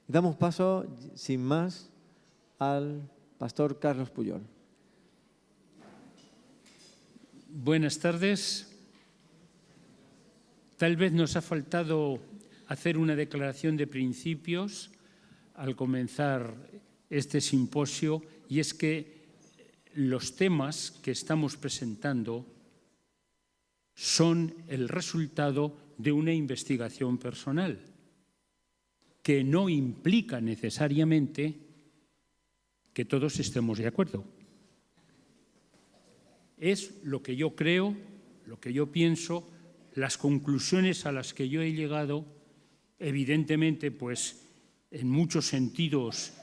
Damos paso, sin más, al pastor Carlos Puyol. Buenas tardes. Tal vez nos ha faltado hacer una declaración de principios al comenzar este simposio, y es que los temas que estamos presentando son el resultado de una investigación personal, que no implica necesariamente que todos estemos de acuerdo. Es lo que yo creo, lo que yo pienso, las conclusiones a las que yo he llegado, evidentemente, pues, en muchos sentidos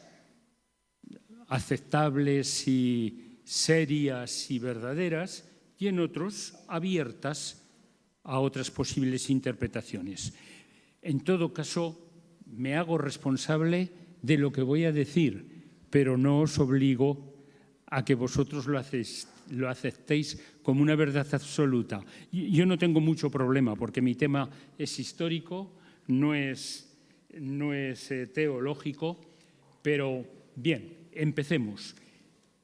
aceptables y serias y verdaderas, y en otros abiertas a otras posibles interpretaciones. En todo caso, me hago responsable de lo que voy a decir, pero no os obligo a que vosotros lo aceptéis como una verdad absoluta. Yo no tengo mucho problema, porque mi tema es histórico, no es teológico, pero bien, empecemos.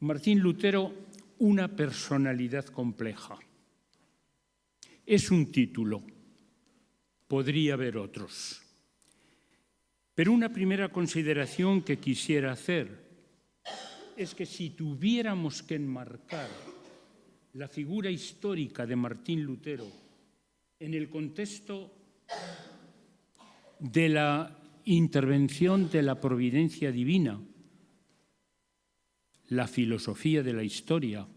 Martín Lutero, una personalidad compleja. Es un título, podría haber otros. Pero una primera consideración que quisiera hacer es que si tuviéramos que enmarcar la figura histórica de Martín Lutero en el contexto de la intervención de la providencia divina, la filosofía de la historia,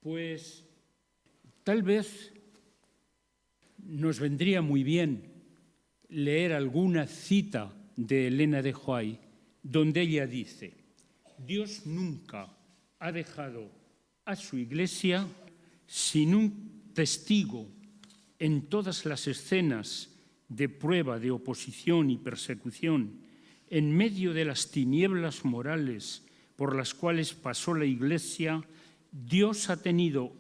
pues tal vez nos vendría muy bien leer alguna cita de Elena de White, donde ella dice: Dios nunca ha dejado a su Iglesia sin un testigo en todas las escenas de prueba, de oposición y persecución, en medio de las tinieblas morales por las cuales pasó la Iglesia. Dios ha tenido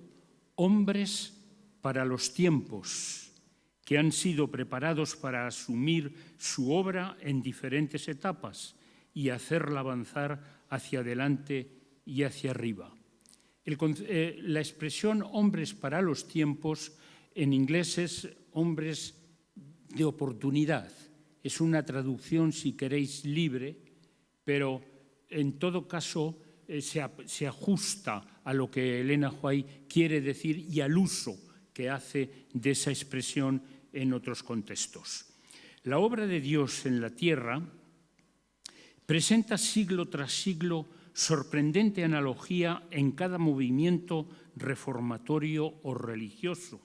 hombres para los tiempos que han sido preparados para asumir su obra en diferentes etapas y hacerla avanzar hacia adelante y hacia arriba. La expresión hombres para los tiempos en inglés es hombres de oportunidad. Es una traducción, si queréis, libre, pero en todo caso se ajusta a lo que Elena White quiere decir y al uso que hace de esa expresión en otros contextos. La obra de Dios en la tierra presenta siglo tras siglo sorprendente analogía en cada movimiento reformatorio o religioso.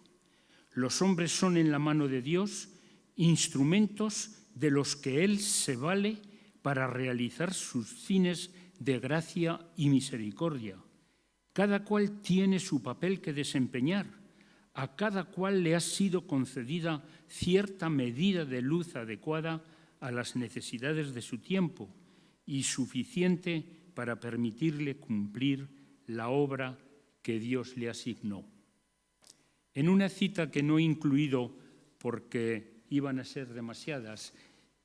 Los hombres son en la mano de Dios instrumentos de los que Él se vale para realizar sus fines de gracia y misericordia. Cada cual tiene su papel que desempeñar. A cada cual le ha sido concedida cierta medida de luz adecuada a las necesidades de su tiempo y suficiente para permitirle cumplir la obra que Dios le asignó. En una cita que no he incluido porque iban a ser demasiadas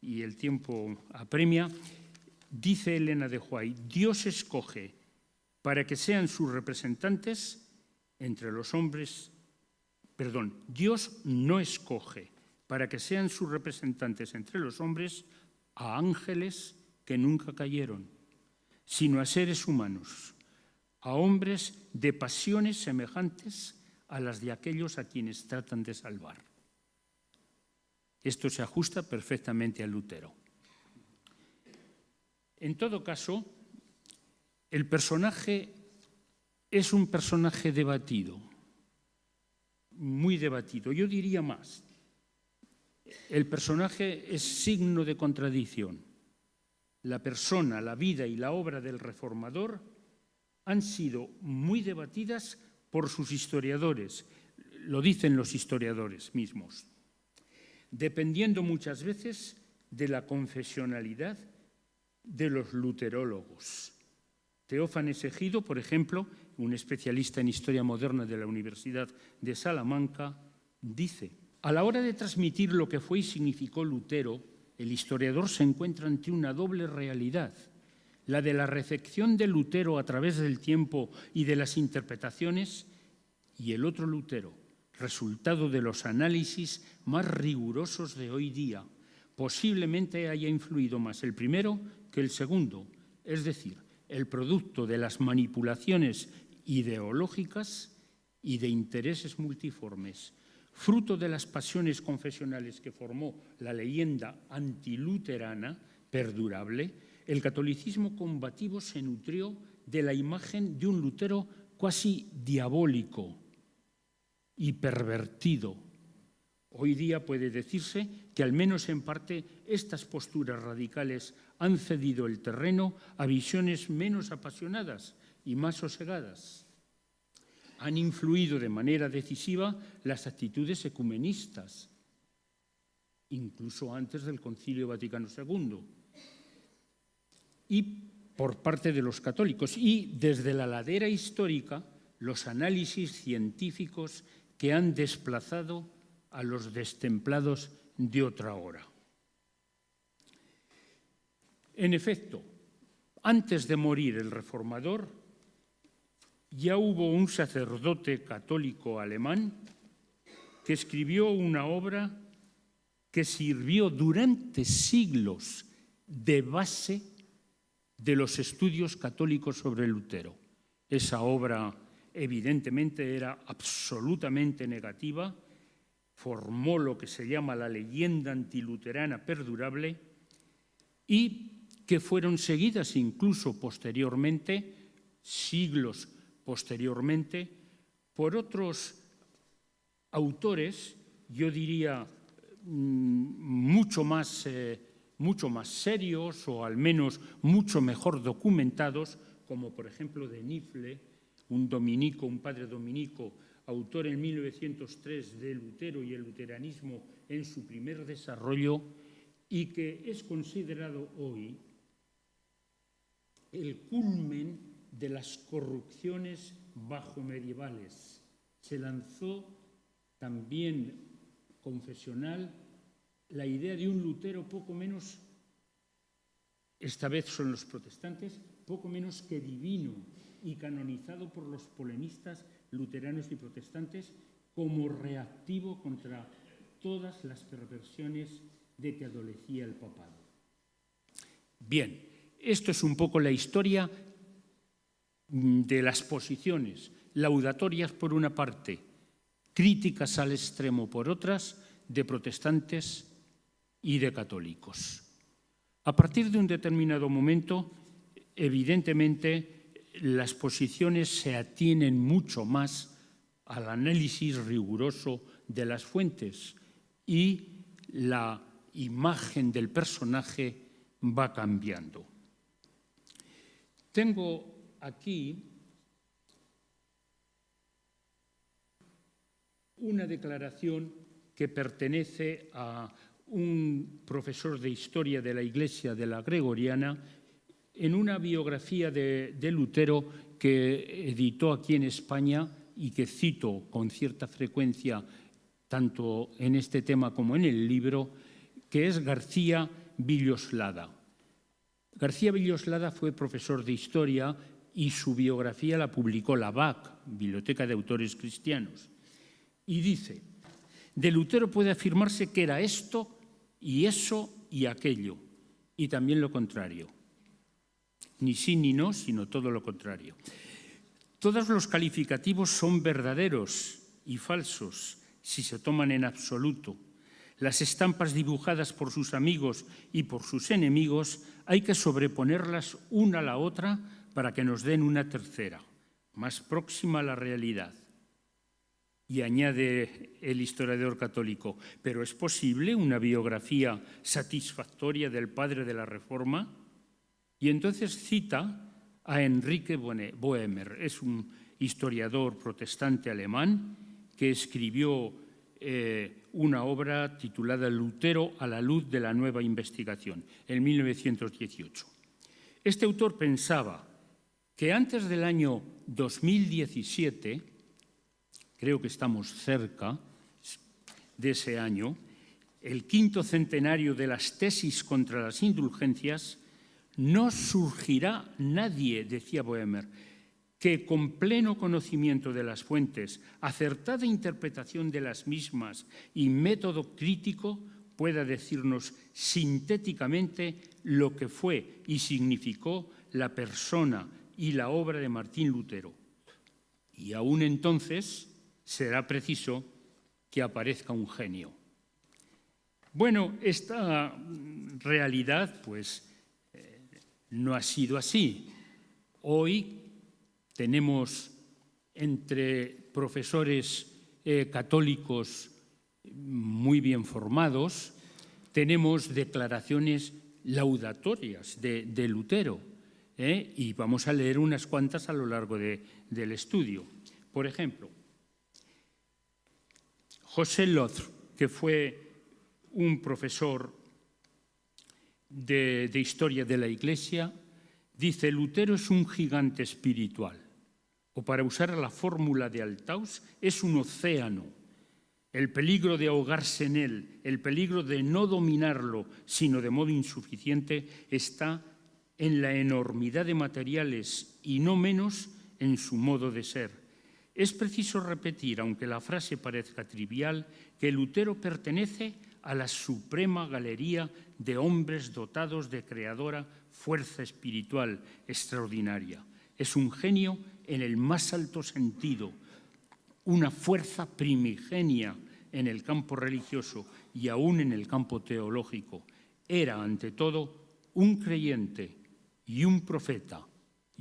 y el tiempo apremia, dice Elena de White: Dios escoge para que sean sus representantes entre los hombres. Dios no escoge para que sean sus representantes entre los hombres a ángeles que nunca cayeron, sino a seres humanos, a hombres de pasiones semejantes a las de aquellos a quienes tratan de salvar. Esto se ajusta perfectamente a Lutero. En todo caso, el personaje es un personaje debatido, muy debatido. Yo diría más, el personaje es signo de contradicción. La persona, la vida y la obra del reformador han sido muy debatidas por sus historiadores, lo dicen los historiadores mismos, dependiendo muchas veces de la confesionalidad de los luterólogos. Teófanes Egido, por ejemplo, un especialista en historia moderna de la Universidad de Salamanca, dice: a la hora de transmitir lo que fue y significó Lutero, el historiador se encuentra ante una doble realidad, la de la recepción de Lutero a través del tiempo y de las interpretaciones, y el otro Lutero, resultado de los análisis más rigurosos de hoy día. Posiblemente haya influido más el primero que el segundo, es decir, el producto de las manipulaciones ideológicas y de intereses multiformes, fruto de las pasiones confesionales que formó la leyenda antiluterana perdurable. El catolicismo combativo se nutrió de la imagen de un Lutero cuasi diabólico y pervertido. Hoy día puede decirse que, al menos en parte, estas posturas radicales han cedido el terreno a visiones menos apasionadas y más sosegadas. Han influido de manera decisiva las actitudes ecumenistas, incluso antes del Concilio Vaticano II, y por parte de los católicos, y desde la ladera histórica los análisis científicos que han desplazado a los destemplados de otra hora. En efecto, antes de morir el reformador, ya hubo un sacerdote católico alemán que escribió una obra que sirvió durante siglos de base de los estudios católicos sobre Lutero. Esa obra, evidentemente, era absolutamente negativa, formó lo que se llama la leyenda antiluterana perdurable y que fueron seguidas incluso posteriormente, siglos posteriormente, por otros autores, yo diría mucho más serios o al menos mucho mejor documentados, como por ejemplo de Nifle, un padre dominico, autor en 1903 de Lutero y el luteranismo en su primer desarrollo, y que es considerado hoy el culmen de las corrupciones bajomedievales. Se lanzó también confesional la idea de un Lutero poco menos, esta vez son los protestantes, poco menos que divino y canonizado por los polemistas luteranos y protestantes como reactivo contra todas las perversiones de que adolecía el papado. Bien, esto es un poco la historia de las posiciones laudatorias por una parte, críticas al extremo por otras, de protestantes y de católicos. A partir de un determinado momento, evidentemente, las posiciones se atienen mucho más al análisis riguroso de las fuentes y la imagen del personaje va cambiando. Tengo aquí una declaración que pertenece a un profesor de historia de la Iglesia de la Gregoriana en una biografía de Lutero que editó aquí en España y que cito con cierta frecuencia tanto en este tema como en el libro, que es García Villoslada. García Villoslada fue profesor de historia y su biografía la publicó la BAC, Biblioteca de Autores Cristianos. Y dice, de Lutero puede afirmarse que era esto y eso y aquello, y también lo contrario. Ni sí ni no, sino todo lo contrario. Todos los calificativos son verdaderos y falsos si se toman en absoluto. Las estampas dibujadas por sus amigos y por sus enemigos hay que sobreponerlas una a la otra para que nos den una tercera, más próxima a la realidad. Y añade el historiador católico, ¿pero es posible una biografía satisfactoria del padre de la Reforma? Y entonces cita a Enrique Boehmer, es un historiador protestante alemán que escribió una obra titulada Lutero a la luz de la nueva investigación, en 1918. Este autor pensaba que antes del año 2017, creo que estamos cerca de ese año, el 5º centenario de las tesis contra las indulgencias, no surgirá nadie, decía Boehmer, que con pleno conocimiento de las fuentes, acertada interpretación de las mismas y método crítico, pueda decirnos sintéticamente lo que fue y significó la persona y la obra de Martín Lutero. Y aún entonces será preciso que aparezca un genio. Bueno, esta realidad pues no ha sido así. Hoy tenemos entre profesores católicos muy bien formados, tenemos declaraciones laudatorias de Lutero, y vamos a leer unas cuantas a lo largo del estudio. Por ejemplo, José Lothar, que fue un profesor de historia de la Iglesia, dice: Lutero es un gigante espiritual, o para usar la fórmula de Althaus, es un océano. El peligro de ahogarse en él, el peligro de no dominarlo, sino de modo insuficiente, está en la enormidad de materiales y no menos en su modo de ser. Es preciso repetir, aunque la frase parezca trivial, que Lutero pertenece a la suprema galería de hombres dotados de creadora fuerza espiritual extraordinaria. Es un genio en el más alto sentido, una fuerza primigenia en el campo religioso y aún en el campo teológico. Era, ante todo, un creyente y un profeta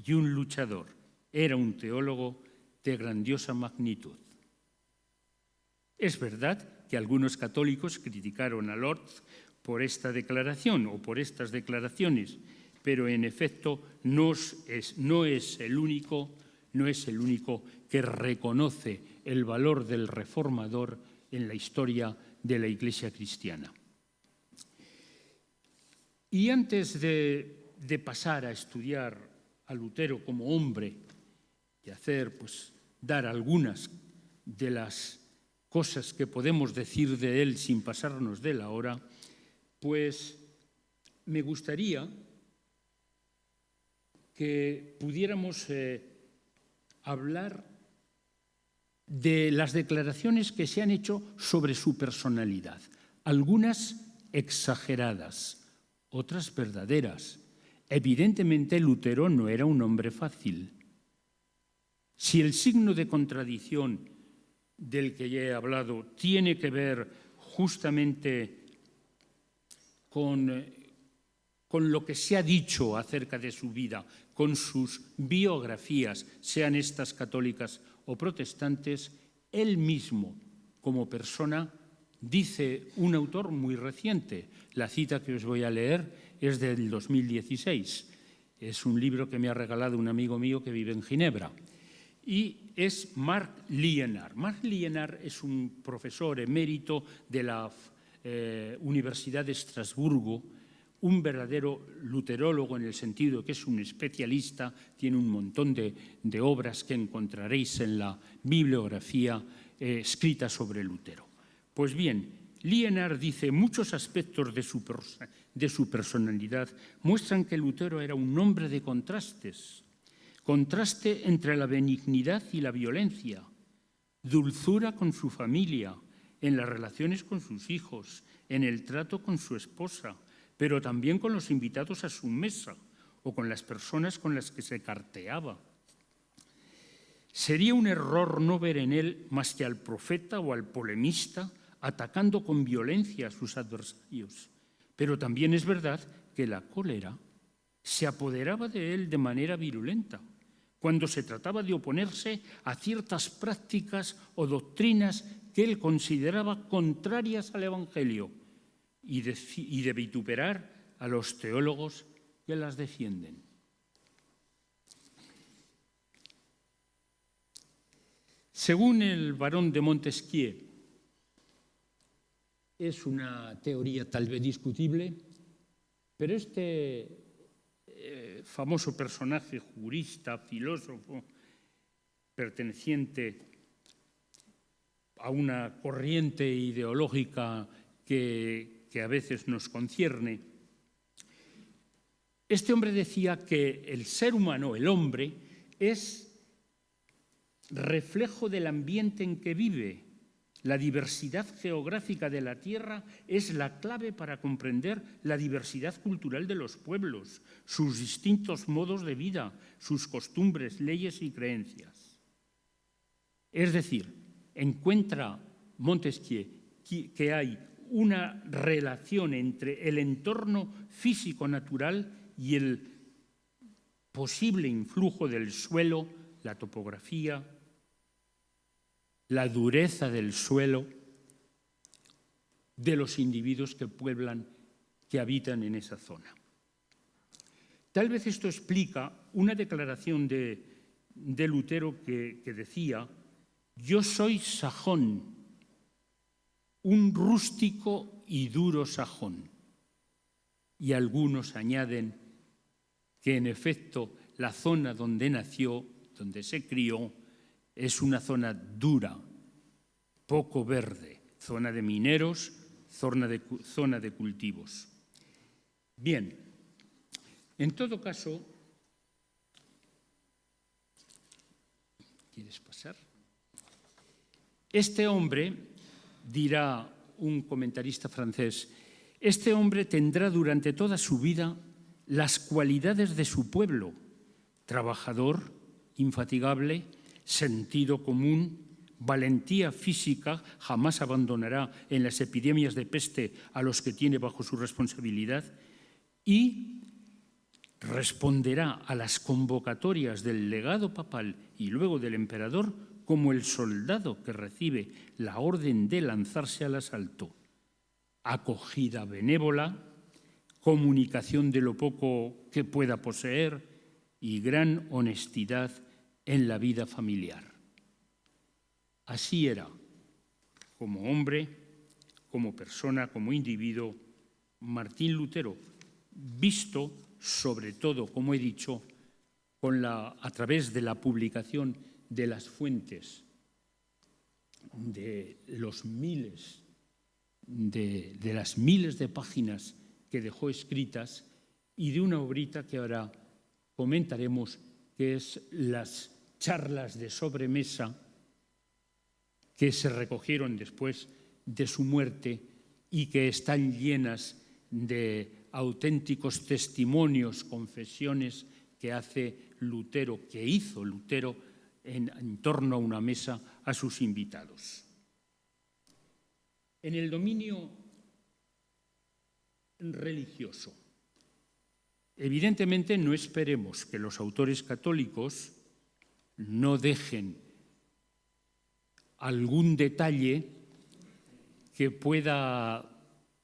y un luchador. Era un teólogo de grandiosa magnitud. Es verdad que algunos católicos criticaron a Lothar por esta declaración o por estas declaraciones, pero en efecto no es el único que reconoce el valor del reformador en la historia de la Iglesia cristiana. Y antes de pasar a estudiar a Lutero como hombre y dar algunas de las cosas que podemos decir de él sin pasarnos de la hora, pues me gustaría que pudiéramos hablar de las declaraciones que se han hecho sobre su personalidad, algunas exageradas, otras verdaderas. Evidentemente, Lutero no era un hombre fácil. Si el signo de contradicción del que ya he hablado tiene que ver justamente con lo que se ha dicho acerca de su vida, con sus biografías, sean estas católicas o protestantes, él mismo, como persona, dice un autor muy reciente. La cita que os voy a leer es del 2016. Es un libro que me ha regalado un amigo mío que vive en Ginebra. Y es Marc Liénard. Marc Liénard es un profesor emérito de la Universidad de Estrasburgo, un verdadero luterólogo en el sentido de que es un especialista, tiene un montón de obras que encontraréis en la bibliografía escrita sobre Lutero. Pues bien, Liénard dice: muchos aspectos de su personalidad muestran que Lutero era un hombre de contrastes. Contraste entre la benignidad y la violencia, dulzura con su familia, en las relaciones con sus hijos, en el trato con su esposa, pero también con los invitados a su mesa o con las personas con las que se carteaba. Sería un error no ver en él más que al profeta o al polemista atacando con violencia a sus adversarios. Pero también es verdad que la cólera se apoderaba de él de manera virulenta, cuando se trataba de oponerse a ciertas prácticas o doctrinas que él consideraba contrarias al Evangelio y de vituperar a los teólogos que las defienden. Según el barón de Montesquieu, es una teoría tal vez discutible, pero este famoso personaje jurista, filósofo, perteneciente a una corriente ideológica que a veces nos concierne. Este hombre decía que el ser humano, el hombre, es reflejo del ambiente en que vive. La diversidad geográfica de la tierra es la clave para comprender la diversidad cultural de los pueblos, sus distintos modos de vida, sus costumbres, leyes y creencias. Es decir, encuentra Montesquieu que hay una relación entre el entorno físico-natural y el posible influjo del suelo, la topografía, la dureza del suelo, de los individuos que habitan en esa zona. Tal vez esto explica una declaración de Lutero que decía: «Yo soy sajón, un rústico y duro sajón». Y algunos añaden que, en efecto, la zona donde nació, donde se crió, es una zona dura, poco verde, zona de mineros, zona de cultivos. Bien, en todo caso, ¿quieres pasar? Este hombre, dirá un comentarista francés, este hombre tendrá durante toda su vida las cualidades de su pueblo: trabajador, infatigable, sentido común, valentía física, jamás abandonará en las epidemias de peste a los que tiene bajo su responsabilidad, y responderá a las convocatorias del legado papal y luego del emperador como el soldado que recibe la orden de lanzarse al asalto. Acogida benévola, comunicación de lo poco que pueda poseer y gran honestidad en la vida familiar. Así era, como hombre, como persona, como individuo, Martín Lutero, visto sobre todo, como he dicho, a través de la publicación de las fuentes, de las miles de páginas que dejó escritas y de una obrita que ahora comentaremos, que es las charlas de sobremesa que se recogieron después de su muerte y que están llenas de auténticos testimonios, confesiones que hizo Lutero en torno a una mesa a sus invitados. En el dominio religioso, evidentemente no esperemos que los autores católicos no dejen algún detalle que pueda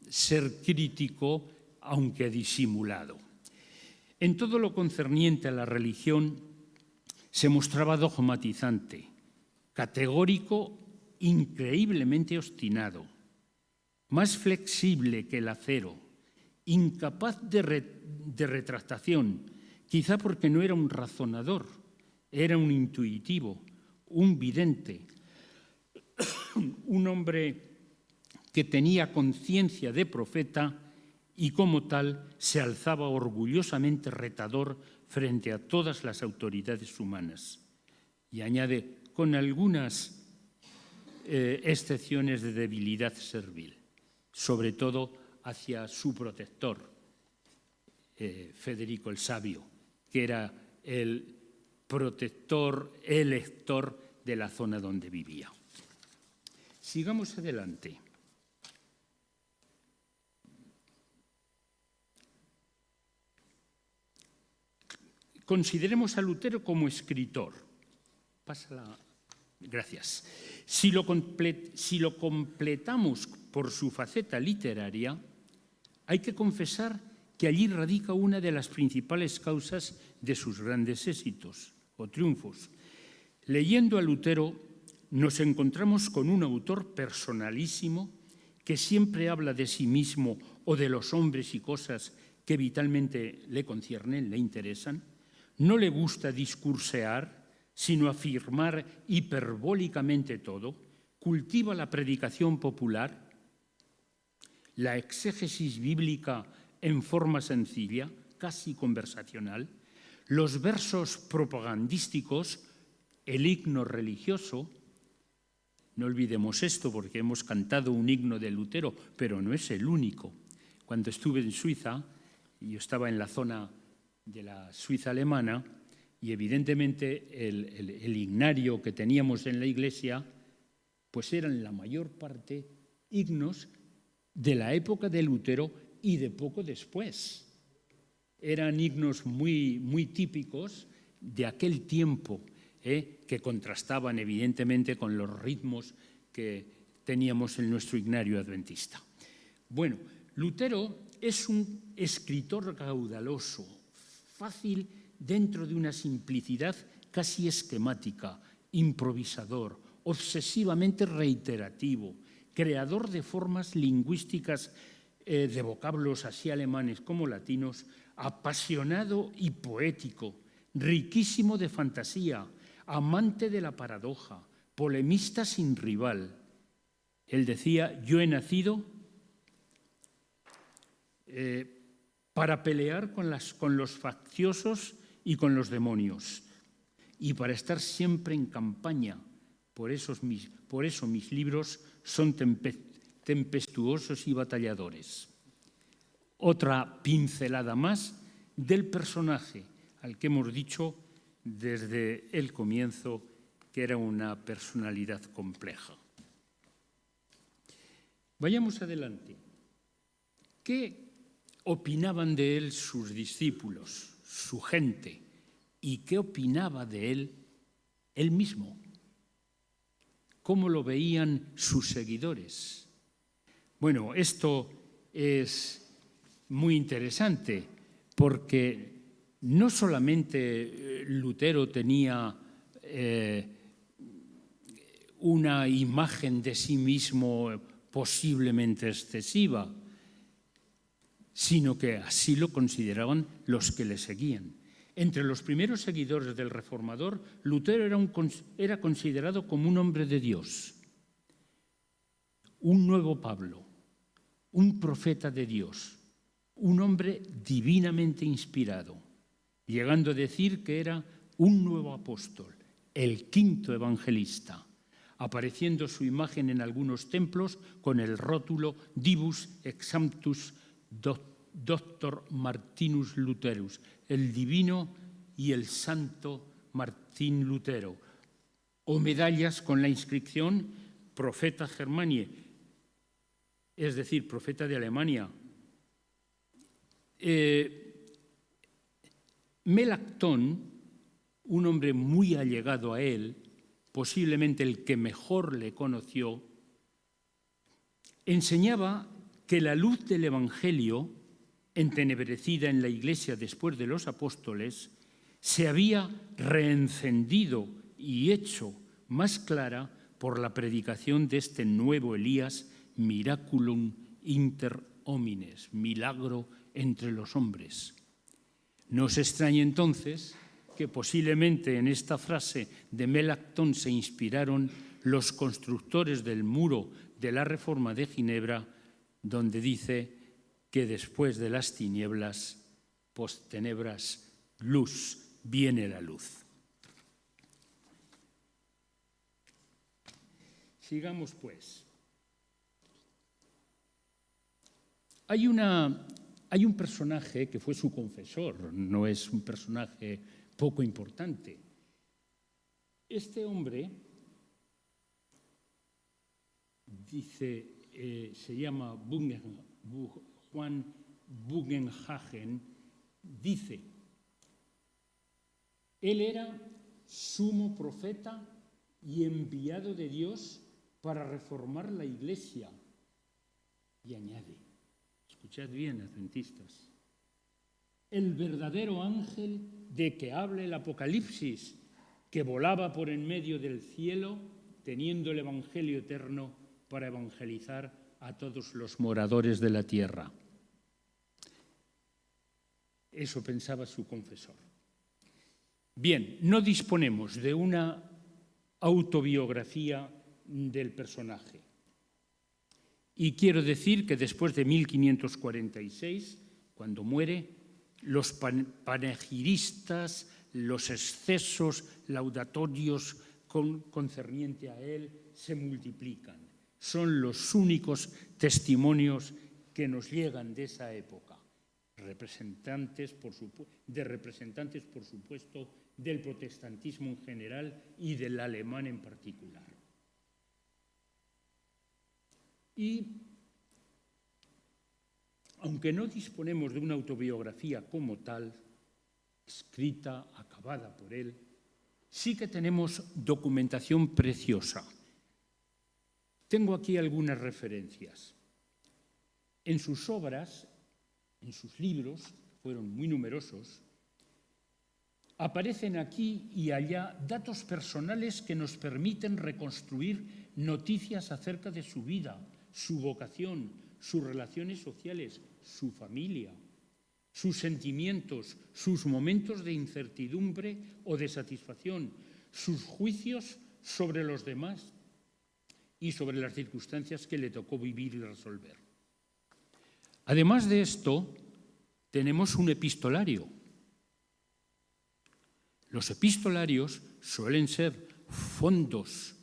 ser crítico, aunque disimulado. En todo lo concerniente a la religión se mostraba dogmatizante, categórico, increíblemente obstinado, más flexible que el acero, incapaz de retractación, quizá porque no era un razonador, era un intuitivo, un vidente, un hombre que tenía conciencia de profeta y como tal se alzaba orgullosamente retador frente a todas las autoridades humanas. Y añade, con algunas excepciones de debilidad servil, sobre todo hacia su protector, Federico el Sabio, que era el protector, elector de la zona donde vivía. Sigamos adelante. Consideremos a Lutero como escritor. Gracias. Si lo completamos por su faceta literaria, hay que confesar que allí radica una de las principales causas de sus grandes éxitos o triunfos. Leyendo a Lutero, nos encontramos con un autor personalísimo que siempre habla de sí mismo o de los hombres y cosas que vitalmente le conciernen, le interesan. No le gusta discursear, sino afirmar hiperbólicamente todo. Cultiva la predicación popular la exégesis bíblica en forma sencilla, casi conversacional, los versos propagandísticos, el himno religioso. No olvidemos esto porque hemos cantado un himno de Lutero, pero no es el único. Cuando estuve en Suiza, yo estaba en la zona de la Suiza alemana y evidentemente el himnario que teníamos en la iglesia pues eran la mayor parte himnos de la época de Lutero y de poco después. Eran himnos muy, muy típicos de aquel tiempo, que contrastaban evidentemente con los ritmos que teníamos en nuestro himnario adventista. Bueno, Lutero es un escritor caudaloso, fácil dentro de una simplicidad casi esquemática, improvisador, obsesivamente reiterativo, creador de formas lingüísticas de vocablos así alemanes como latinos, apasionado y poético, riquísimo de fantasía, amante de la paradoja, polemista sin rival. Él decía: yo he nacido para pelear con los facciosos y con los demonios y para estar siempre en campaña. Por eso mis libros son tempestuosos y batalladores. Otra pincelada más del personaje al que hemos dicho desde el comienzo que era una personalidad compleja. Vayamos adelante. ¿Qué opinaban de él sus discípulos, su gente? ¿Y qué opinaba de él mismo? ¿Cómo lo veían sus seguidores? Bueno, esto es muy interesante porque no solamente Lutero tenía una imagen de sí mismo posiblemente excesiva, sino que así lo consideraban los que le seguían. Entre los primeros seguidores del reformador, Lutero era considerado como un hombre de Dios, un nuevo Pablo, un profeta de Dios, un hombre divinamente inspirado, llegando a decir que era un nuevo apóstol, el quinto evangelista, apareciendo su imagen en algunos templos con el rótulo Divus Exemptus Doctor Martinus Lutherus, el divino y el santo Martín Lutero, o medallas con la inscripción Profeta Germanie, es decir, profeta de Alemania. Melanchthon, un hombre muy allegado a él, posiblemente el que mejor le conoció, enseñaba que la luz del Evangelio, entenebrecida en la Iglesia después de los apóstoles, se había reencendido y hecho más clara por la predicación de este nuevo Elías, miraculum inter homines, milagro entre los hombres. No se extrañe entonces que posiblemente en esta frase de Melanchthon se inspiraron los constructores del muro de la Reforma de Ginebra, donde dice que después de las tinieblas, post tenebras, luz, viene la luz. Sigamos pues. Hay un personaje que fue su confesor, no es un personaje poco importante. Este hombre dice, se llama Juan Bugenhagen, dice: él era sumo profeta y enviado de Dios para reformar la Iglesia. Y añade, escuchad bien, adventistas, el verdadero ángel de que habla el Apocalipsis, que volaba por en medio del cielo, teniendo el Evangelio eterno para evangelizar a todos los moradores de la tierra. Eso pensaba su confesor. Bien, no disponemos de una autobiografía del personaje, Y quiero decir que después de 1546, cuando muere, los panegiristas, los excesos laudatorios concerniente a él se multiplican. Son los únicos testimonios que nos llegan de esa época, representantes, por supuesto, del protestantismo en general y del alemán en particular. Y aunque no disponemos de una autobiografía como tal, escrita, acabada por él, sí que tenemos documentación preciosa. Tengo aquí algunas referencias. En sus obras, en sus libros, fueron muy numerosos, aparecen aquí y allá datos personales que nos permiten reconstruir noticias acerca de su vida, su vocación, sus relaciones sociales, su familia, sus sentimientos, sus momentos de incertidumbre o de satisfacción, sus juicios sobre los demás y sobre las circunstancias que le tocó vivir y resolver. Además de esto, tenemos un epistolario. Los epistolarios suelen ser fuentes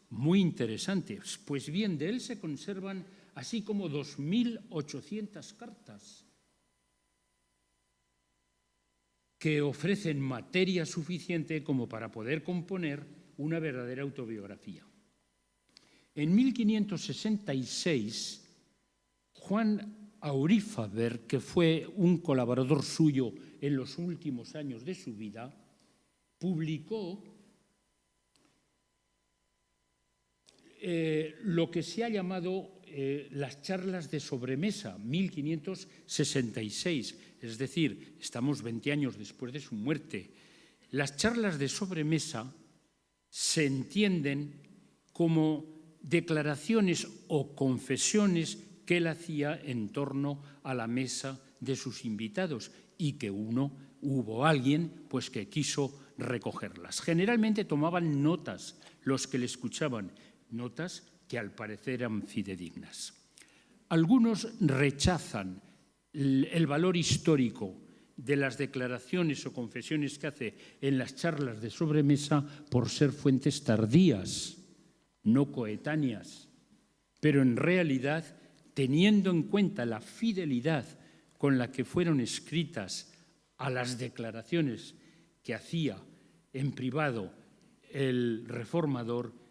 muy interesantes. Pues bien, de él se conservan así como 2.800 cartas que ofrecen materia suficiente como para poder componer una verdadera autobiografía. En 1566, Juan Aurífaber, que fue un colaborador suyo en los últimos años de su vida, publicó lo que se ha llamado las charlas de sobremesa, 1566, es decir, estamos 20 años después de su muerte. Las charlas de sobremesa se entienden como declaraciones o confesiones que él hacía en torno a la mesa de sus invitados y que hubo alguien pues, que quiso recogerlas. Generalmente tomaban notas los que le escuchaban, notas que al parecer eran fidedignas. Algunos rechazan el valor histórico de las declaraciones o confesiones que hace en las charlas de sobremesa por ser fuentes tardías, no coetáneas, pero en realidad, teniendo en cuenta la fidelidad con la que fueron escritas a las declaraciones que hacía en privado el reformador,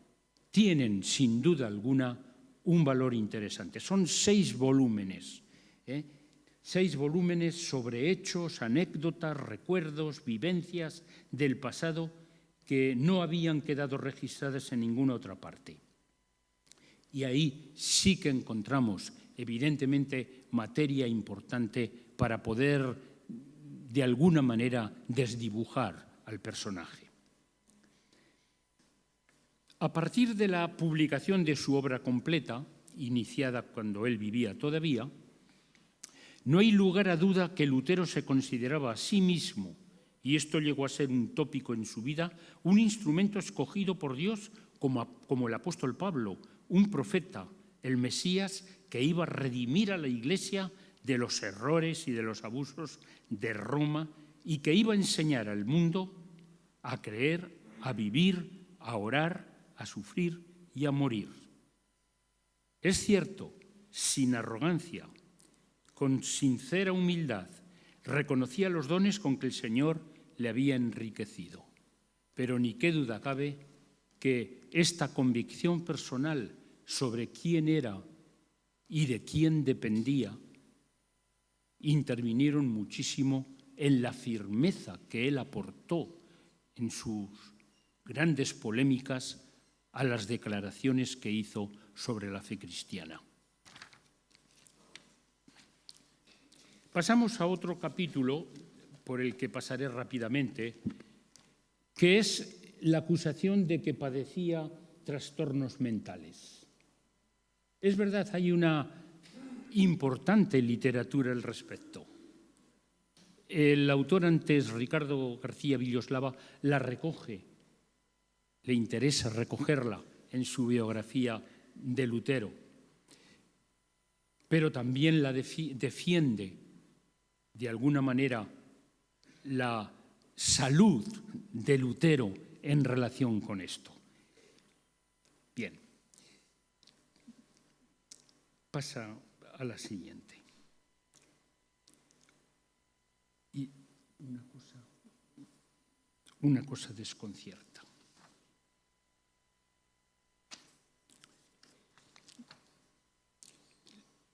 tienen, sin duda alguna, un valor interesante. Son 6 volúmenes, 6 volúmenes sobre hechos, anécdotas, recuerdos, vivencias del pasado que no habían quedado registradas en ninguna otra parte. Y ahí sí que encontramos, evidentemente, materia importante para poder, de alguna manera, desdibujar al personaje. A partir de la publicación de su obra completa, iniciada cuando él vivía todavía, no hay lugar a duda que Lutero se consideraba a sí mismo, y esto llegó a ser un tópico en su vida, un instrumento escogido por Dios como el apóstol Pablo, un profeta, el Mesías que iba a redimir a la Iglesia de los errores y de los abusos de Roma y que iba a enseñar al mundo a creer, a vivir, a orar, a sufrir y a morir. Es cierto, sin arrogancia, con sincera humildad, reconocía los dones con que el Señor le había enriquecido. Pero ni qué duda cabe que esta convicción personal sobre quién era y de quién dependía intervinieron muchísimo en la firmeza que él aportó en sus grandes polémicas a las declaraciones que hizo sobre la fe cristiana. Pasamos a otro capítulo, por el que pasaré rápidamente, que es la acusación de que padecía trastornos mentales. Es verdad, hay una importante literatura al respecto. El autor antes, Ricardo García Villoslava, la recoge, le interesa recogerla en su biografía de Lutero, pero también defiende de alguna manera la salud de Lutero en relación con esto. Bien, pasa a la siguiente. Y una cosa desconcierta.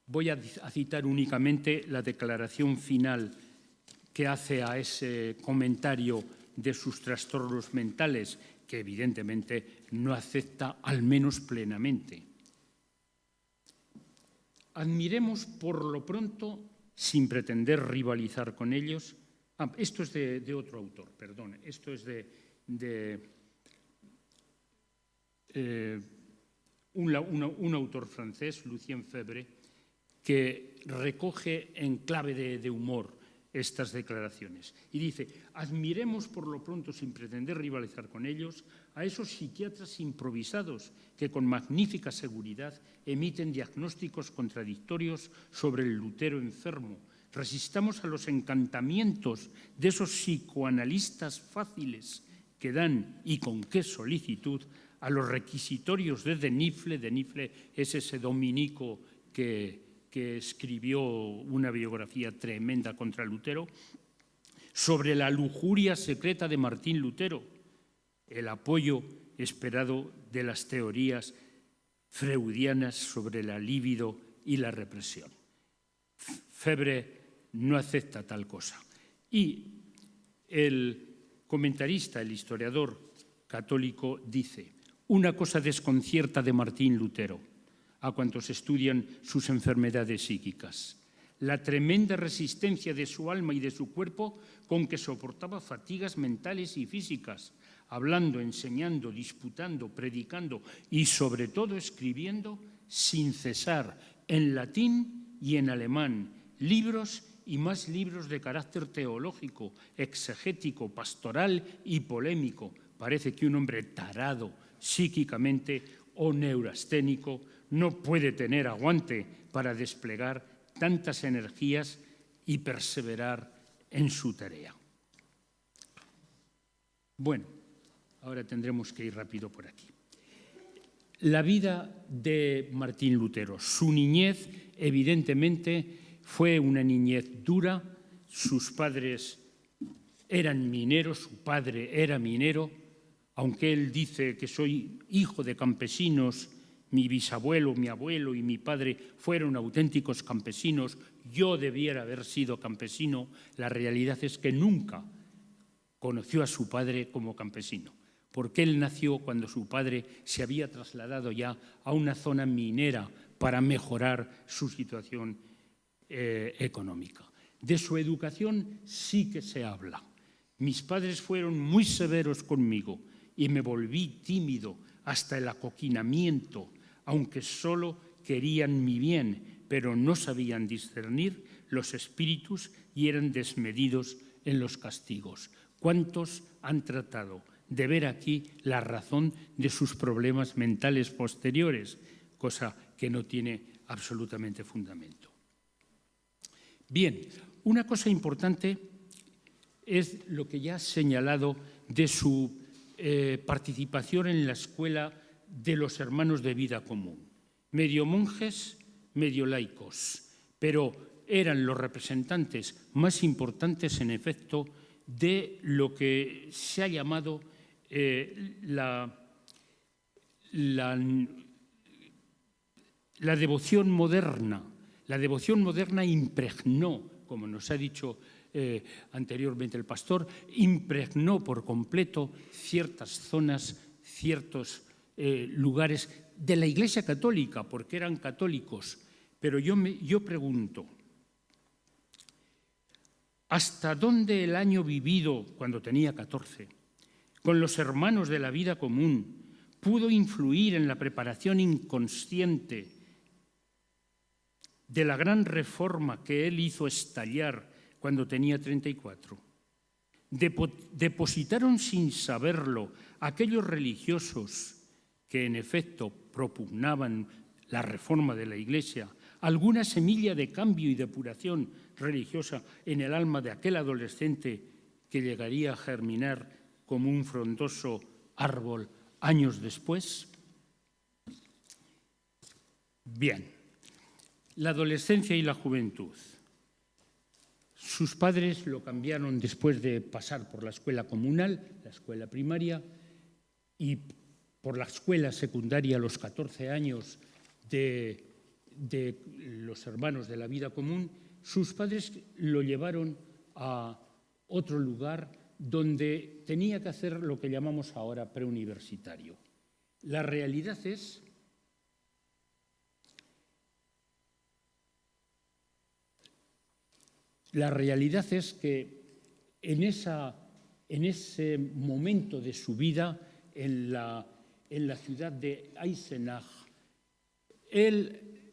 Voy a citar únicamente la declaración final que hace a ese comentario de sus trastornos mentales, que evidentemente no acepta al menos plenamente. Admiremos por lo pronto, sin pretender rivalizar con ellos, esto es de otro autor, perdón, esto es de un autor francés, Lucien Febvre, que recoge en clave de humor estas declaraciones. Y dice, admiremos por lo pronto, sin pretender rivalizar con ellos, a esos psiquiatras improvisados que con magnífica seguridad emiten diagnósticos contradictorios sobre el Lutero enfermo. Resistamos a los encantamientos de esos psicoanalistas fáciles que dan, y con qué solicitud, a los requisitorios de Denifle. Denifle es ese dominico que escribió una biografía tremenda contra Lutero, sobre la lujuria secreta de Martín Lutero, el apoyo esperado de las teorías freudianas sobre la libido y la represión. Febvre no acepta tal cosa. Y el comentarista, el historiador católico, dice, una cosa desconcierta de Martín Lutero a cuantos estudian sus enfermedades psíquicas: la tremenda resistencia de su alma y de su cuerpo con que soportaba fatigas mentales y físicas, hablando, enseñando, disputando, predicando y sobre todo escribiendo sin cesar en latín y en alemán, libros y más libros de carácter teológico, exegético, pastoral y polémico. Parece que un hombre tarado psíquicamente o neurasténico no puede tener aguante para desplegar tantas energías y perseverar en su tarea. Bueno, ahora tendremos que ir rápido por aquí. La vida de Martín Lutero, su niñez, evidentemente, fue una niñez dura. Sus padres eran mineros, su padre era minero, aunque él dice que soy hijo de campesinos. Mi bisabuelo, mi abuelo y mi padre fueron auténticos campesinos. Yo debiera haber sido campesino. La realidad es que nunca conoció a su padre como campesino, porque él nació cuando su padre se había trasladado ya a una zona minera para mejorar su situación económica. De su educación sí que se habla. Mis padres fueron muy severos conmigo y me volví tímido hasta el acoquinamiento, aunque solo querían mi bien, pero no sabían discernir los espíritus y eran desmedidos en los castigos. ¿Cuántos han tratado de ver aquí la razón de sus problemas mentales posteriores? Cosa que no tiene absolutamente fundamento. Bien, una cosa importante es lo que ya he señalado de su participación en la escuela de los hermanos de vida común. Medio monjes, medio laicos, pero eran los representantes más importantes, en efecto, de lo que se ha llamado la devoción moderna. La devoción moderna impregnó, como nos ha dicho anteriormente el pastor, impregnó por completo ciertas zonas, ciertos lugares de la Iglesia Católica, porque eran católicos. Pero yo pregunto, ¿hasta dónde el año vivido, cuando tenía 14, con los hermanos de la vida común, pudo influir en la preparación inconsciente de la gran reforma que él hizo estallar cuando tenía 34? Depositaron sin saberlo aquellos religiosos que en efecto propugnaban la reforma de la Iglesia, alguna semilla de cambio y depuración religiosa en el alma de aquel adolescente que llegaría a germinar como un frondoso árbol años después? Bien, la adolescencia y la juventud. Sus padres lo cambiaron después de pasar por la escuela comunal, la escuela primaria, y por la escuela secundaria a los 14 años de los hermanos de la vida común. Sus padres lo llevaron a otro lugar donde tenía que hacer lo que llamamos ahora preuniversitario. La realidad es que en ese momento de su vida, en la ciudad de Eisenach, él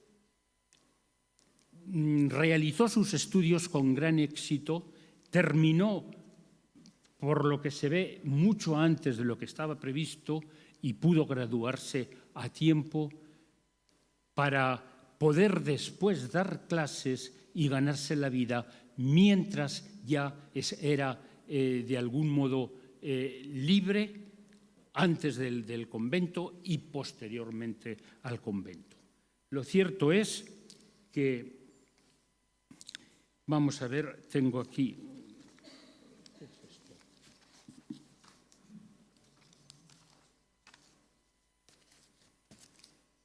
realizó sus estudios con gran éxito, terminó, por lo que se ve, mucho antes de lo que estaba previsto y pudo graduarse a tiempo para poder después dar clases y ganarse la vida mientras ya era de algún modo libre antes del convento y posteriormente al convento. Lo cierto es que, vamos a ver, tengo aquí, ¿qué es esto?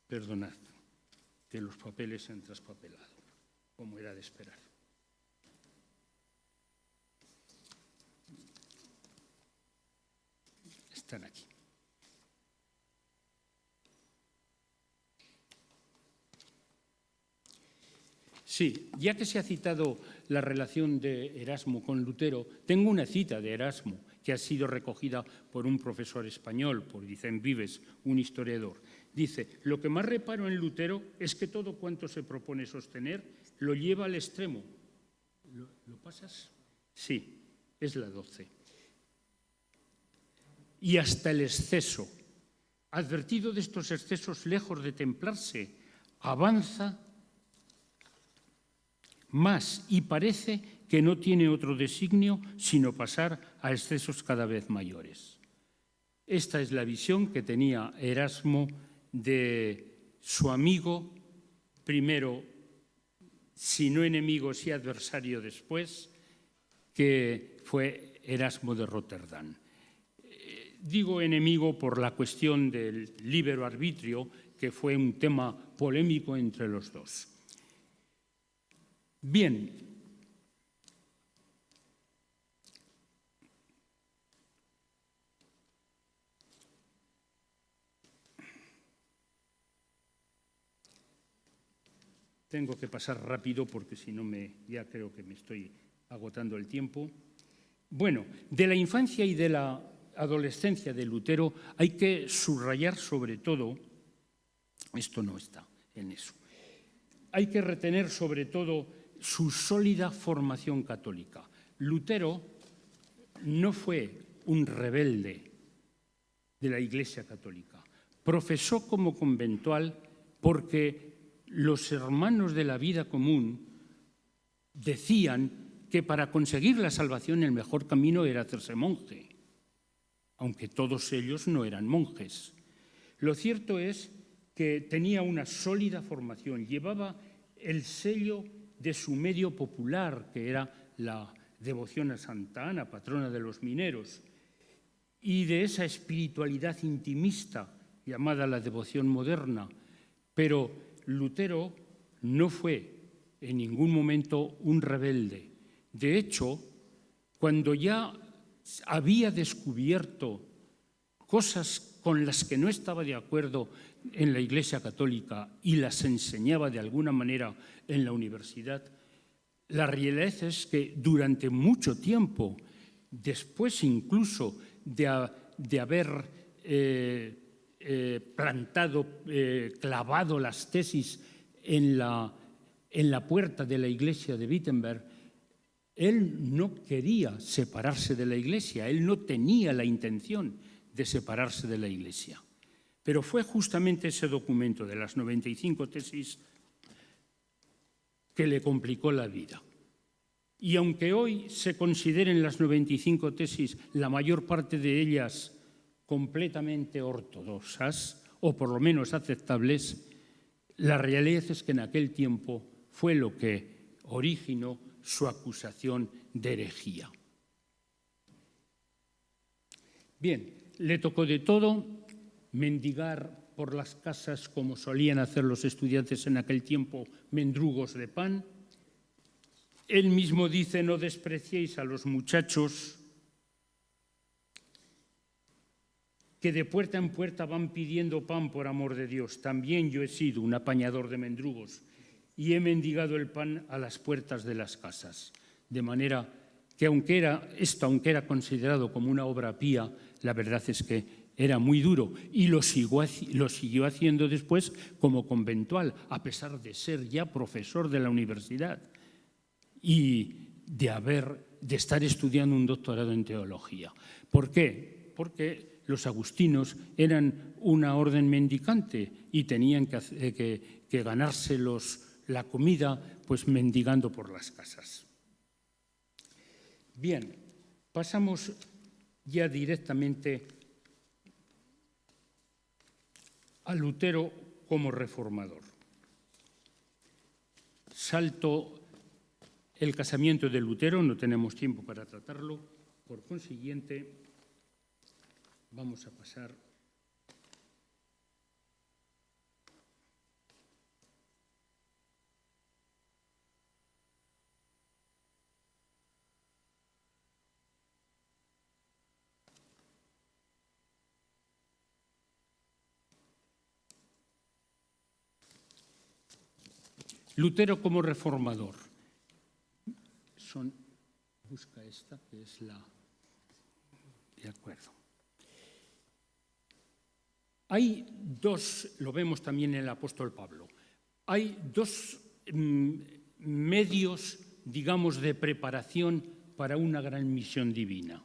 Perdonad, que los papeles se han traspapelado, como era de esperar. Están aquí. Sí, ya que se ha citado la relación de Erasmo con Lutero, tengo una cita de Erasmo que ha sido recogida por un profesor español, por Vicent Vives, un historiador. Dice: lo que más reparo en Lutero es que todo cuanto se propone sostener lo lleva al extremo. ¿Lo pasas? Sí, es la 12. Y hasta el exceso. Advertido de estos excesos, lejos de templarse, avanza más y parece que no tiene otro designio sino pasar a excesos cada vez mayores. Esta es la visión que tenía Erasmo de su amigo, primero, si no enemigo, sí adversario después, que fue Erasmo de Rotterdam. Digo enemigo por la cuestión del libero arbitrio, que fue un tema polémico entre los dos. Bien, tengo que pasar rápido porque si no ya creo que me estoy agotando el tiempo. Bueno, de la infancia y de la adolescencia de Lutero hay que subrayar sobre todo, esto no está en eso, hay que retener sobre todo su sólida formación católica. Lutero no fue un rebelde de la Iglesia católica. Profesó como conventual porque los hermanos de la vida común decían que para conseguir la salvación el mejor camino era hacerse monje, aunque todos ellos no eran monjes. Lo cierto es que tenía una sólida formación, llevaba el sello de su medio popular, que era la devoción a Santa Ana, patrona de los mineros, y de esa espiritualidad intimista llamada la devoción moderna. Pero Lutero no fue en ningún momento un rebelde. De hecho, cuando ya había descubierto cosas con las que no estaba de acuerdo en la Iglesia católica y las enseñaba de alguna manera en la universidad, la realidad es que durante mucho tiempo, después incluso de haber clavado las tesis en la puerta de la iglesia de Wittenberg, él no quería separarse de la Iglesia, él no tenía la intención de separarse de la Iglesia. Pero fue justamente ese documento de las 95 tesis que le complicó la vida. Y aunque hoy se consideren las 95 tesis, la mayor parte de ellas completamente ortodoxas, o por lo menos aceptables, la realidad es que en aquel tiempo fue lo que originó su acusación de herejía. Bien, le tocó de todo, mendigar por las casas como solían hacer los estudiantes en aquel tiempo, mendrugos de pan. Él mismo dice: no despreciéis a los muchachos que de puerta en puerta van pidiendo pan por amor de Dios. También yo he sido un apañador de mendrugos y he mendigado el pan a las puertas de las casas. De manera que aunque era considerado como una obra pía, la verdad es que era muy duro y lo siguió haciendo después como conventual, a pesar de ser ya profesor de la universidad y de estar estudiando un doctorado en teología. ¿Por qué? Porque los agustinos eran una orden mendicante y tenían que ganarse la comida pues mendigando por las casas. Bien, pasamos ya directamente a Lutero como reformador. Salto el casamiento de Lutero, no tenemos tiempo para tratarlo, por consiguiente vamos a pasar Lutero como reformador. Busca esta, que es la... De acuerdo. Hay dos, lo vemos también en el apóstol Pablo, hay dos medios, digamos, de preparación para una gran misión divina.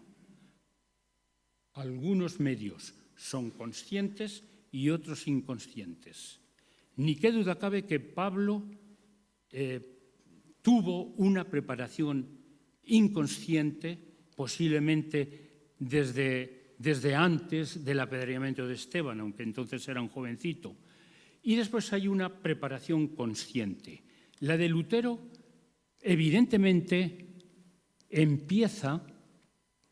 Algunos medios son conscientes y otros inconscientes. Ni qué duda cabe que Pablo tuvo una preparación inconsciente, posiblemente desde antes del apedreamiento de Esteban, aunque entonces era un jovencito. Y después hay una preparación consciente. La de Lutero, evidentemente, empieza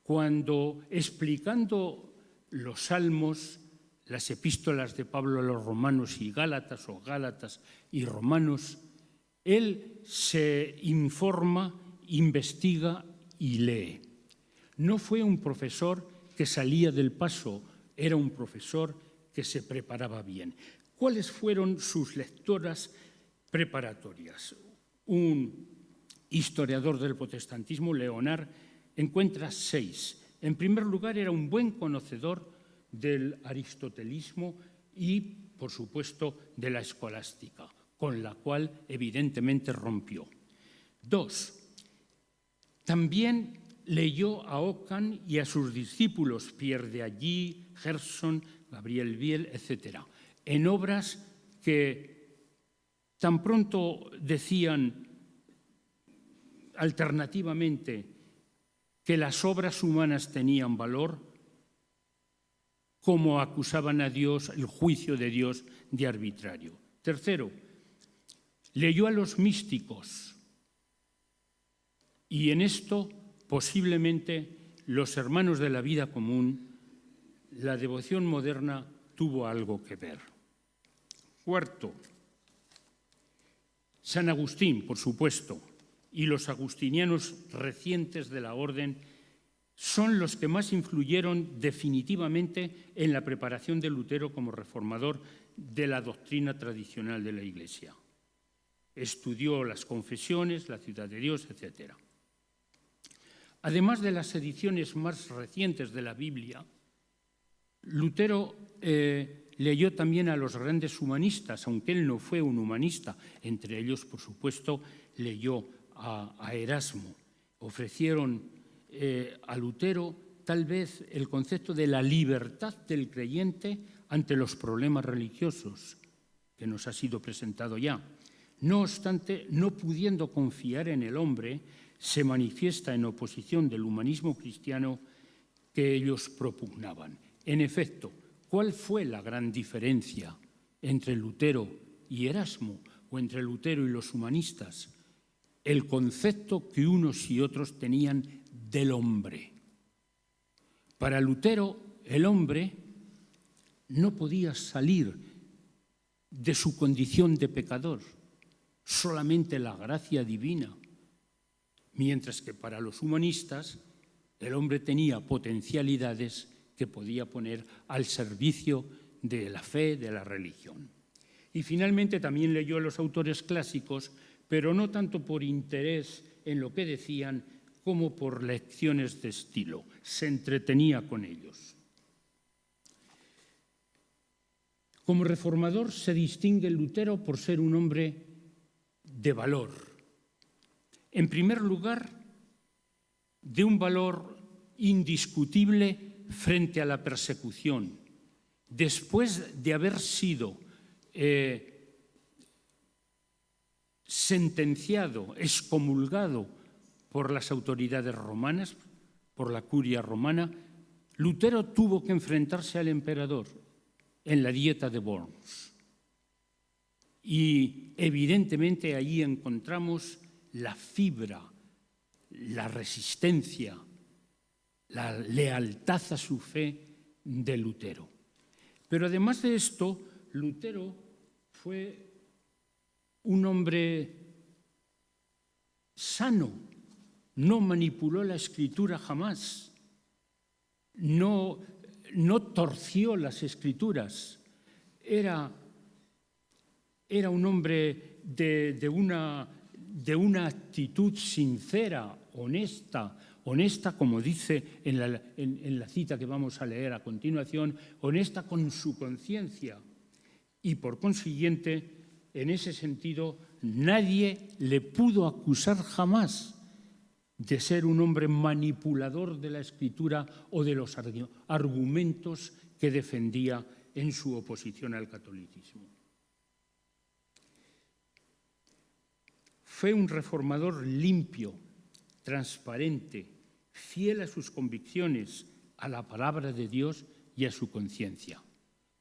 cuando, explicando los salmos, las epístolas de Pablo a los romanos y Gálatas, o Gálatas y romanos, él se informa, investiga y lee. No fue un profesor que salía del paso, era un profesor que se preparaba bien. ¿Cuáles fueron sus lecturas preparatorias? Un historiador del protestantismo, Leonard, encuentra 6. En primer lugar, era un buen conocedor del aristotelismo y, por supuesto, de la escolástica, con la cual evidentemente rompió. 2. También leyó a Ockham y a sus discípulos, Pierre de Agí, Gerson, Gabriel Biel, etc., en obras que tan pronto decían alternativamente que las obras humanas tenían valor, como acusaban a Dios, el juicio de Dios, de arbitrario. Tercero, leyó a los místicos y en esto posiblemente los hermanos de la vida común, la devoción moderna tuvo algo que ver. Cuarto, San Agustín, por supuesto, y los agustinianos recientes de la orden son los que más influyeron definitivamente en la preparación de Lutero como reformador de la doctrina tradicional de la Iglesia. Estudió las confesiones, la ciudad de Dios, etc. Además de las ediciones más recientes de la Biblia, Lutero leyó también a los grandes humanistas, aunque él no fue un humanista. Entre ellos, por supuesto, leyó a Erasmo. Ofrecieron a Lutero tal vez el concepto de la libertad del creyente ante los problemas religiosos que nos ha sido presentado ya. No obstante, no pudiendo confiar en el hombre, se manifiesta en oposición del humanismo cristiano que ellos propugnaban. En efecto, ¿cuál fue la gran diferencia entre Lutero y Erasmo, o entre Lutero y los humanistas? El concepto que unos y otros tenían del hombre. Para Lutero, el hombre no podía salir de su condición de pecador, solamente la gracia divina, mientras que para los humanistas el hombre tenía potencialidades que podía poner al servicio de la fe, de la religión. Y finalmente también leyó a los autores clásicos, pero no tanto por interés en lo que decían como por lecciones de estilo. Se entretenía con ellos. Como reformador se distingue Lutero por ser un hombre de valor. En primer lugar, de un valor indiscutible frente a la persecución. Después de haber sido sentenciado, excomulgado por las autoridades romanas, por la curia romana, Lutero tuvo que enfrentarse al emperador en la Dieta de Worms. Y evidentemente allí encontramos la fibra, la resistencia, la lealtad a su fe de Lutero. Pero además de esto, Lutero fue un hombre sano, no manipuló la Escritura jamás, no torció las Escrituras, era un hombre de una actitud sincera, honesta, como dice en la cita que vamos a leer a continuación, honesta con su conciencia. Y por consiguiente, en ese sentido, nadie le pudo acusar jamás de ser un hombre manipulador de la Escritura o de los argumentos que defendía en su oposición al catolicismo. Fue un reformador limpio, transparente, fiel a sus convicciones, a la palabra de Dios y a su conciencia.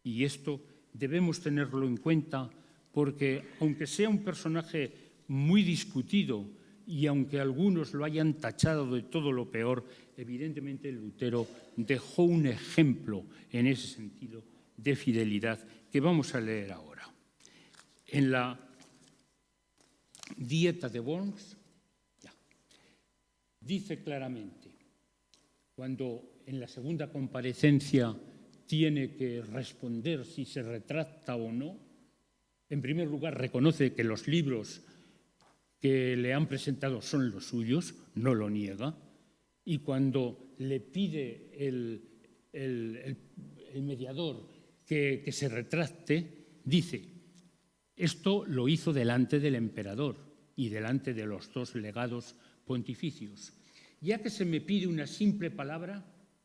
Y esto debemos tenerlo en cuenta porque, aunque sea un personaje muy discutido y aunque algunos lo hayan tachado de todo lo peor, evidentemente Lutero dejó un ejemplo en ese sentido de fidelidad que vamos a leer ahora. En la Dieta de Worms dice claramente, cuando en la segunda comparecencia tiene que responder si se retracta o no, en primer lugar reconoce que los libros que le han presentado son los suyos, no lo niega, y cuando le pide el mediador que se retracte, dice, esto lo hizo delante del emperador y delante de los dos legados pontificios. Ya que se me pide una simple palabra,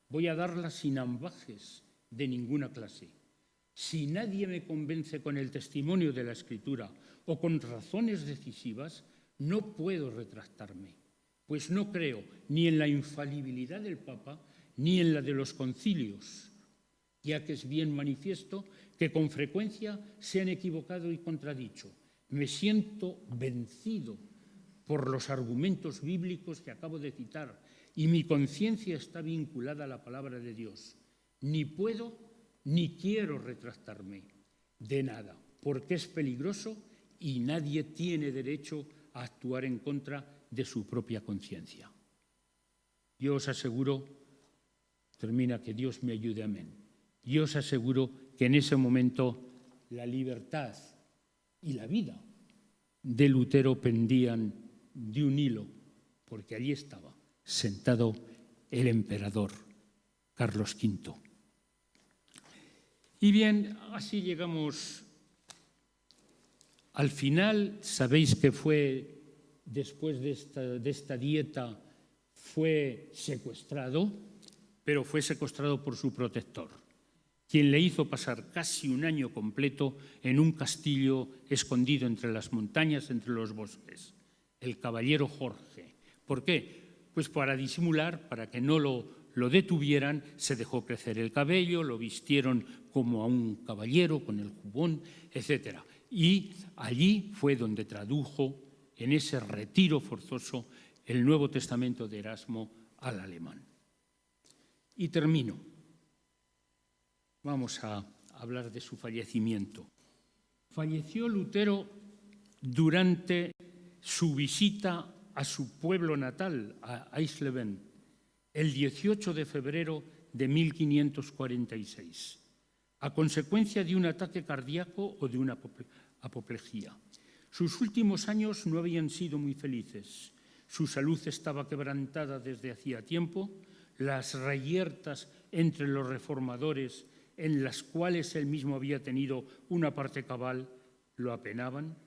voy a darla sin ambajes de ninguna clase. Si nadie me convence con el testimonio de la Escritura o con razones decisivas, no puedo retractarme, pues no creo ni en la infalibilidad del Papa ni en la de los concilios, ya que es bien manifiesto que con frecuencia se han equivocado y contradicho. Me siento vencido por los argumentos bíblicos que acabo de citar y mi conciencia está vinculada a la palabra de Dios. Ni puedo ni quiero retractarme de nada, porque es peligroso y nadie tiene derecho a actuar en contra de su propia conciencia. Yo os aseguro, termina, que Dios me ayude, amén. Yo os aseguro que en ese momento la libertad y la vida de Lutero pendían de un hilo, porque allí estaba sentado el emperador Carlos V. Y bien, así llegamos al final. Sabéis que fue, después de esta dieta, fue secuestrado, pero fue secuestrado por su protector. quien le hizo pasar casi un año completo en un castillo escondido entre las montañas, entre los bosques, el caballero Jorge. ¿Por qué? Pues para disimular, para que no lo detuvieran, se dejó crecer el cabello, lo vistieron como a un caballero con el jubón, etc. Y allí fue donde tradujo, en ese retiro forzoso, el Nuevo Testamento de Erasmo al alemán. Y termino. Vamos a hablar de su fallecimiento. Falleció Lutero durante su visita a su pueblo natal, a Eisleben, el 18 de febrero de 1546, a consecuencia de un ataque cardíaco o de una apoplejía. Sus últimos años no habían sido muy felices. Su salud estaba quebrantada desde hacía tiempo. Las reyertas entre los reformadores, en las cuales él mismo había tenido una parte cabal, lo apenaban.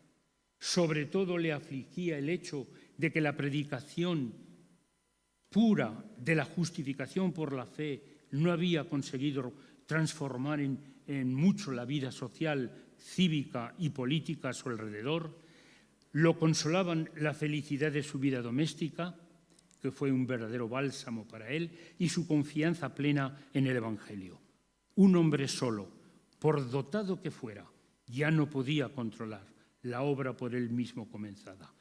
Sobre todo le afligía el hecho de que la predicación pura de la justificación por la fe no había conseguido transformar en mucho la vida social, cívica y política a su alrededor. Lo consolaban la felicidad de su vida doméstica, que fue un verdadero bálsamo para él, y su confianza plena en el Evangelio. Un hombre solo, por dotado que fuera, ya no podía controlar la obra por él mismo comenzada.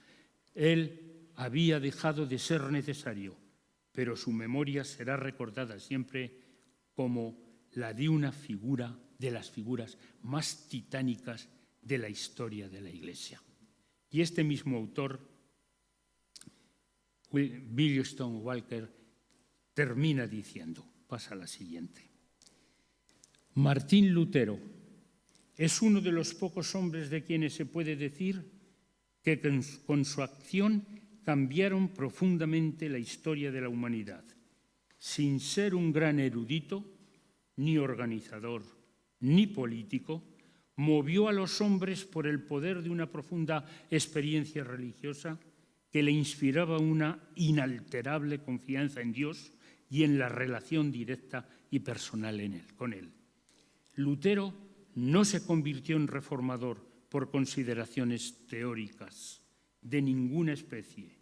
Él había dejado de ser necesario, pero su memoria será recordada siempre como la de una figura de las figuras más titánicas de la historia de la Iglesia. Y este mismo autor, William Stone Walker, termina diciendo, pasa a la siguiente: Martín Lutero es uno de los pocos hombres de quienes se puede decir que con su acción cambiaron profundamente la historia de la humanidad. Sin ser un gran erudito, ni organizador, ni político, movió a los hombres por el poder de una profunda experiencia religiosa que le inspiraba una inalterable confianza en Dios y en la relación directa y personal con Él. Lutero no se convirtió en reformador por consideraciones teóricas de ninguna especie.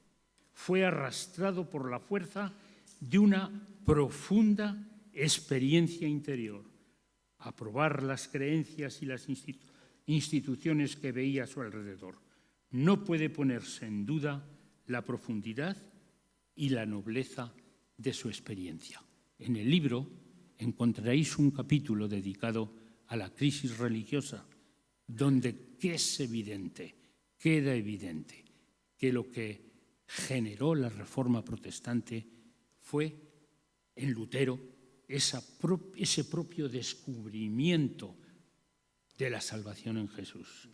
Fue arrastrado por la fuerza de una profunda experiencia interior, a probar las creencias y las instituciones que veía a su alrededor. No puede ponerse en duda la profundidad y la nobleza de su experiencia. En el libro encontraréis un capítulo dedicado a la crisis religiosa, donde queda evidente que lo que generó la Reforma protestante fue en Lutero ese propio descubrimiento de la salvación en Jesús,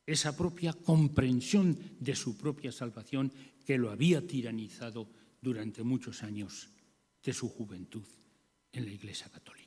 esa propia comprensión de su propia salvación que lo había tiranizado durante muchos años de su juventud en la Iglesia Católica.